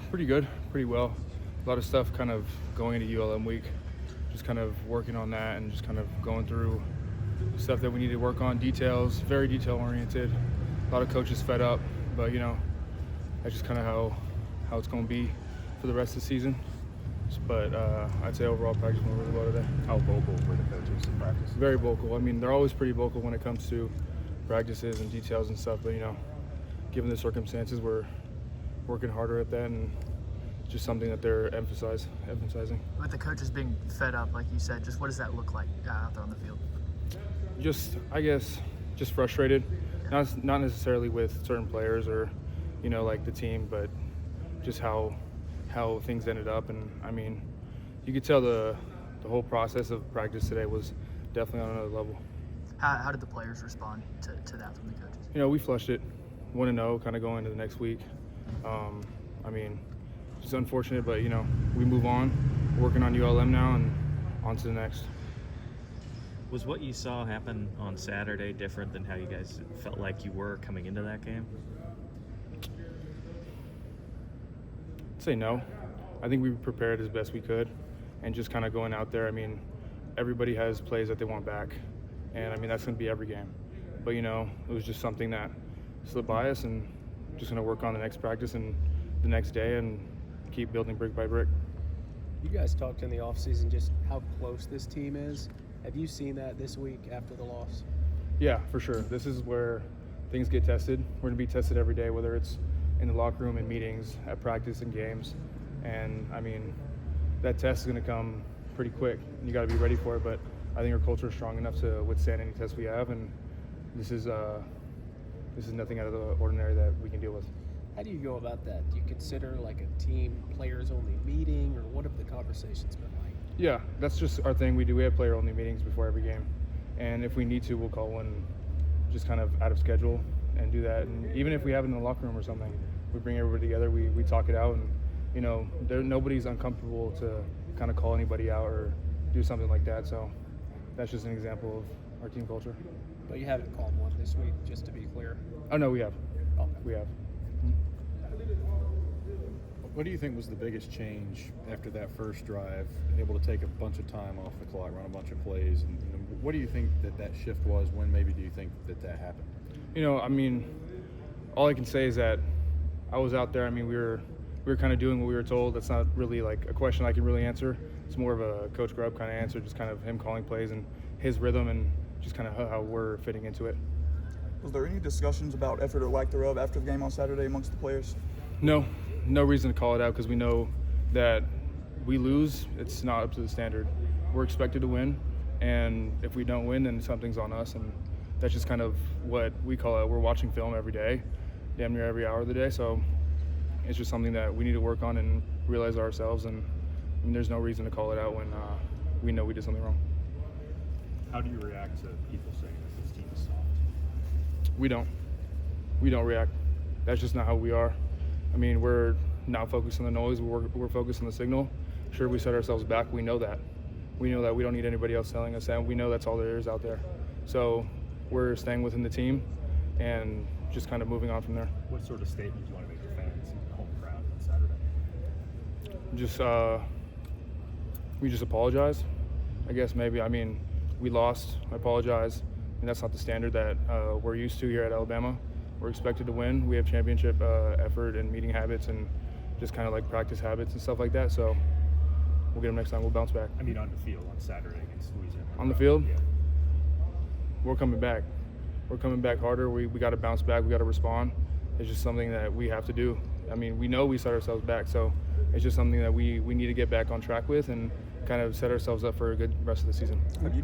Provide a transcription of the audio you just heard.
Pretty good, pretty well. A lot of stuff kind of going into ULM week, just kind of working on that and just kind of going through stuff that we need to work on, details, very detail oriented. A lot of coaches fed up, but that's just kind of how it's going to be for the rest of the season. But I'd say overall practice went really well today. How vocal were the coaches in practice? Very vocal. I mean, they're always pretty vocal when it comes to practices and details and stuff, but given the circumstances, we're working harder at that, and just something that they're emphasizing. With the coaches being fed up, like you said, just what does that look like out there on the field? I guess, just frustrated. Yeah. Not necessarily with certain players or, like the team, but just how things ended up. And I mean, you could tell the whole process of practice today was definitely on another level. How did the players respond to that from the coaches? We flushed it, 1-0, kind of going into the next week. I mean, it's unfortunate, but we move on. We're working on ULM now and on to the next. Was what you saw happen on Saturday different than how you guys felt like you were coming into that game? I'd say no. I think we prepared as best we could, and just kind of going out there. I mean, everybody has plays that they want back, and I mean that's going to be every game. But it was just something that slipped by us, and just going to work on the next practice and the next day, and keep building brick by brick. You guys talked in the offseason just how close this team is. Have you seen that this week after the loss? Yeah, for sure. This is where things get tested. We're going to be tested every day, whether it's in the locker room, in meetings, at practice, and games. And I mean, that test is going to come pretty quick. You got to be ready for it. But I think our culture is strong enough to withstand any test we have, and this is nothing out of the ordinary that we can deal with. How do you go about that? Do you consider like a team players-only meeting, or what have the conversations been like? Yeah, that's just our thing. We have player-only meetings before every game, and if we need to, we'll call one just kind of out of schedule and do that. And even if we have it in the locker room or something, we bring everybody together, we talk it out, and nobody's uncomfortable to kind of call anybody out or do something like that. So that's just an example of our team culture. But you haven't called one this week, just to be clear. Oh no, we have. Okay. We have. What do you think was the biggest change after that first drive, being able to take a bunch of time off the clock, run a bunch of plays, and what do you think that shift was? When maybe do you think that happened? I mean, all I can say is that I was out there. I mean, we were kind of doing what we were told. That's not really like a question I can really answer. It's more of a Coach Grubb kind of answer, just kind of him calling plays and his rhythm and just kind of how we're fitting into it. Was there any discussions about effort or lack thereof after the game on Saturday amongst the players? No reason to call it out, because we know that we lose, it's not up to the standard. We're expected to win, and if we don't win, then something's on us, and that's just kind of what we call it. We're watching film every day, damn near every hour of the day, so it's just something that we need to work on and realize ourselves, and there's no reason to call it out when we know we did something wrong. How do you react to people saying that this team is soft? We don't react. That's just not how we are. I mean, we're not focused on the noise. We're focused on the signal. Sure, we set ourselves back. We know that. We know that we don't need anybody else telling us that. We know that's all there is out there. So we're staying within the team and just kind of moving on from there. What sort of statement do you want to make to fans and the home crowd on Saturday? We just apologize, I guess maybe. I mean, we lost. I apologize. And that's not the standard that we're used to here at Alabama. We're expected to win. We have championship effort and meeting habits and just kind of like practice habits and stuff like that. So we'll get them next time. We'll bounce back. I mean, on the field on Saturday against Louisiana. On the field? Yeah. We're coming back. We're coming back harder. We got to bounce back. We got to respond. It's just something that we have to do. I mean, we know we set ourselves back, so it's just something that we need to get back on track with and kind of set ourselves up for a good rest of the season.